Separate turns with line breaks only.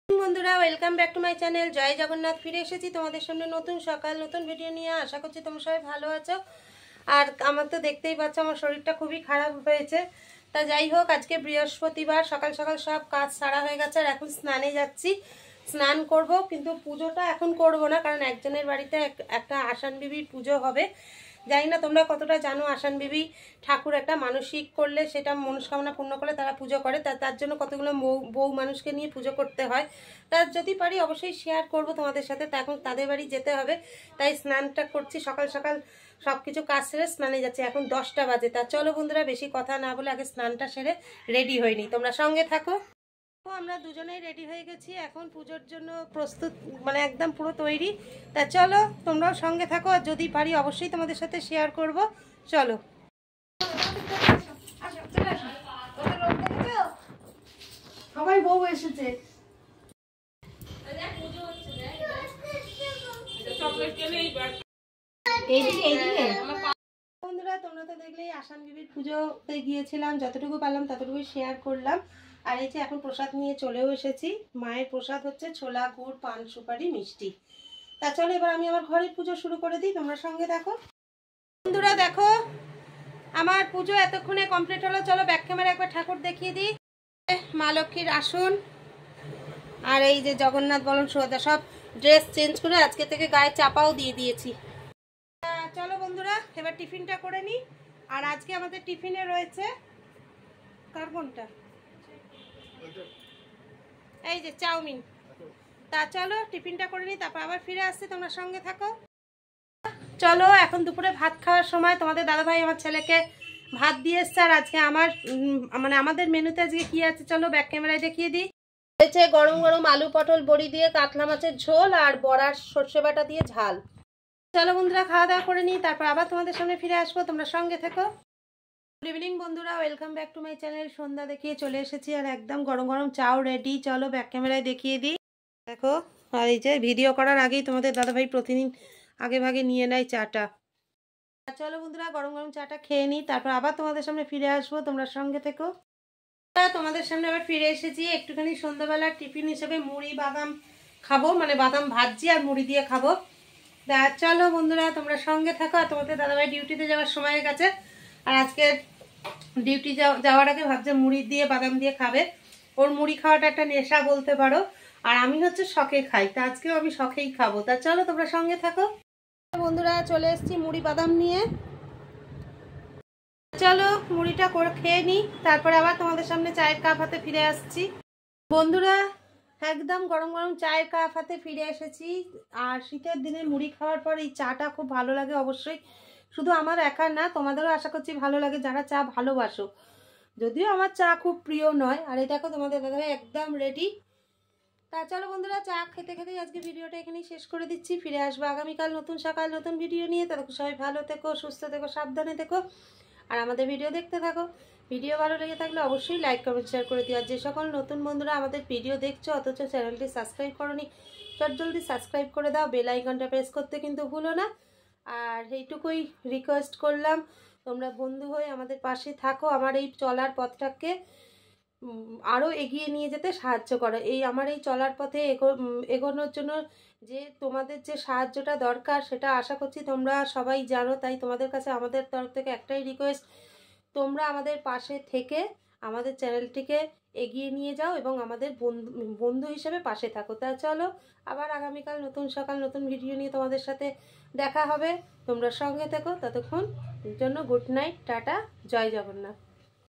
বন্ধুরা welcome back to my channel জয় জগন্নাথ। ফিরে এসেছি তোমাদের সামনে নতুন সকাল নতুন ভিডিও নিয়ে। আশা করছি তোমরা সবাই ভালো আছো। আর আমার তো দেখতেই পাচ্ছ আমার শরীরটা খুবই খারাপ হয়েছে। তা যাই হোক, আজকে বৃহস্পতিবার, সকাল সকাল সব কাজ সারা হয়ে গেছে আর এখন স্নানে যাচ্ছি। স্নান করব, কিন্তু পুজোটা এখন করব না, কারণ একজনের বাড়িতে একটা আসান বিবির পুজো হবে। জানি না তোমরা কতটা জানো, আসান বিবি ঠাকুর একটা মানসিক করলে, সেটা মনস্কামনা পূর্ণ করলে তারা পুজো করে। তার জন্য কতগুলো বউ মানুষকে নিয়ে পুজো করতে হয়। তার যদি পারি অবশ্যই শেয়ার করব তোমাদের সাথে। তা এখন তাদের বাড়ি যেতে হবে, তাই স্নানটা করছি সকাল সকাল। সব কিছু কাজ সেরে স্নানে যাচ্ছি, এখন 10টা বাজে। তা চলো বন্ধুরা, বেশি কথা না বলে আগে স্নানটা সেরে রেডি হয়নি, তোমরা সঙ্গে থাকো। আমরা দুজনেই রেডি হয়ে গেছি, এখন পুজোর জন্য প্রস্তুত, মানে একদম পুরো তৈরি। তা চলো তোমরাও সঙ্গে থাকো, আর যদি পারি অবশ্যই তোমাদের সাথে শেয়ার করব। চলো।
সবাই বউ এসেছে।
বন্ধুরা তোমরা তো দেখলেই আসান বিবির পুজোতে গিয়েছিলাম, যতটুকু পারলাম ততটুকু শেয়ার করলাম। আর এই যে এখন প্রসাদ নিয়ে চলেও এসেছি। মায়ের প্রসাদ হচ্ছে ছোলা, গুড়, পান সুপারি, মিষ্টি। তা চলো এবার আমি আমার ঘরের পুজো শুরু করে দিই, তোমরা সঙ্গে দেখো। বন্ধুরা দেখো, আমার পুজো এতক্ষণে কমপ্লিট হলো। চলো ব্যাক ক্যামেরা একবার ঠাকুর দেখিয়ে দিই। মা লক্ষ্মীর আসন, আর এই যে জগন্নাথ বলন সুভদ্রা, সব ড্রেস চেঞ্জ করে আজকে থেকে গায়ে চাপাও দিয়ে দিয়েছি। চলো বন্ধুরা এবার টিফিনটা করে নিই। আর আজকে আমাদের টিফিনে রয়েছে কার্বনটা, এই যে চাউমিন। তা চলো টিফিনটা করে নিই, তারপর আবার ফিরে আসছি, তোমরা সঙ্গে থাকো। চলো এখন দুপুরে ভাত খাওয়ার সময়। তোমাদের দাদাভাই আমার ছেলেকে ভাত দিয়ে এসছে। আর আজকে আমার মানে আমাদের মেনুতে আজকে কি আছে চলো ব্যাক ক্যামেরায় দেখিয়ে দিই। রয়েছে গরম গরম আলু পটল বড়ি দিয়ে কাতলা মাছের ঝোল, আর বড়ার সর্ষে বাটা দিয়ে ঝাল। চলো বন্ধুরা খাওয়া দাওয়া করে নিই, তারপর আবার তোমাদের সামনে ফিরে আসবো, তোমরা সঙ্গে থেকো। গুড ইভিনিং বন্ধুরা, welcome back to my channel. সন্ধ্যা দেখিয়ে চলে এসেছি, আর একদম গরম গরম চাও রেডি। চলো ব্যাক ক্যামেরায় দেখিয়ে দিই, দেখো। আর এই যে ভিডিও করার আগেই তোমাদের দাদাভাই প্রতিদিন আগে ভাগে নিয়ে নেয় চাটা। চলো বন্ধুরা গরম গরম চাটা খেয়ে নিই, তারপর আবার তোমাদের সামনে ফিরে আসবো, তোমরা সঙ্গে থেকো। তোমাদের সামনে আবার ফিরে এসেছি। একটুখানি সন্ধ্যাবেলার টিফিন হিসেবে মুড়ি বাদাম খাবো, মানে বাদাম ভাজি আর মুড়ি দিয়ে খাবো। চলো বন্ধুরা তোমরা সঙ্গে থাকো। আর তোমাদের দাদাভাই ডিউটিতে যাওয়ার সময় হয়ে গেছে, আর আজকে ডিউটি যাওয়ার আগে ভাবছে মুড়ি দিয়ে বাদাম দিয়ে খাবে। ওর মুড়ি খাওয়াটা একটা নেশা বলতে পারো, আর আমি হচ্ছে শখে খাই। তা আজকেও আমি শখেই খাবো। তা চলো তোমরা সঙ্গে থাকো। বন্ধুরা চলে এসেছি মুড়ি বাদাম নিয়ে। চলো মুড়িটা করে খেয়ে নিই, তারপরে আবার তোমাদের সামনে চায়ের কাপ হাতে ফিরে আসছি। বন্ধুরা একদম গরম গরম চায়ের কাপ হাতে ফিরে এসেছি। আর শীতের দিনে মুড়ি খাওয়ার পর এই চাটা খুব ভালো লাগে অবশ্যই। শুধু আমার একার না, তোমাদেরও আশা করছি ভালো লাগে যারা চা ভালোবাসো। যদিও আমার চা খুব প্রিয় নয়। আর এই দেখো তোমাদের দাদাভাই একদম রেডি। তা চলো বন্ধুরা চা খেতে খেতেই আজকে ভিডিওটা এখানেই শেষ করে দিচ্ছি। ফিরে আসবো আগামীকাল নতুন সকাল নতুন ভিডিও নিয়ে। ততক্ষণ সবাই ভালো থেকো, সুস্থ থেকো, সাবধানে থেকো, আর আমাদের ভিডিও দেখতে থাকো। ভিডিও ভালো লেগে থাকলে অবশ্যই লাইক কমেন্ট শেয়ার করে দিও। আর যে সকল নতুন বন্ধুরা আমাদের ভিডিও দেখছো অথচ চ্যানেলটি সাবস্ক্রাইব করোনি, জলদি সাবস্ক্রাইব করে দাও, বেল আইকনটা প্রেস করতে কিন্তু ভুলো না। আর এইটুকুই রিকোয়েস্ট করলাম, তোমরা বন্ধু হয়ে আমাদের পাশে থাকো, আমার এই চলার পথটাকে আরও এগিয়ে নিয়ে যেতে সাহায্য করো। এই আমার এই চলার পথে এগোনোর জন্য যে তোমাদের যে সাহায্যটা দরকার সেটা আশা করছি তোমরা সবাই জানো। তাই তোমাদের কাছে আমাদের তরফ থেকে একটাই রিকোয়েস্ট, তোমরা আমাদের পাশে থেকে আমাদের চ্যানেলটিকে এগিয়ে নিয়ে যাও এবং আমাদের বন্ধু হিসেবে পাশে থাকো। তা চলো আবার আগামীকাল নতুন সকাল নতুন ভিডিও নিয়ে তোমাদের সাথে দেখা হবে, তোমরা সঙ্গে থেকো। ততক্ষণ জন্য গুড নাইট, টাটা, জয় জগন্নাথ।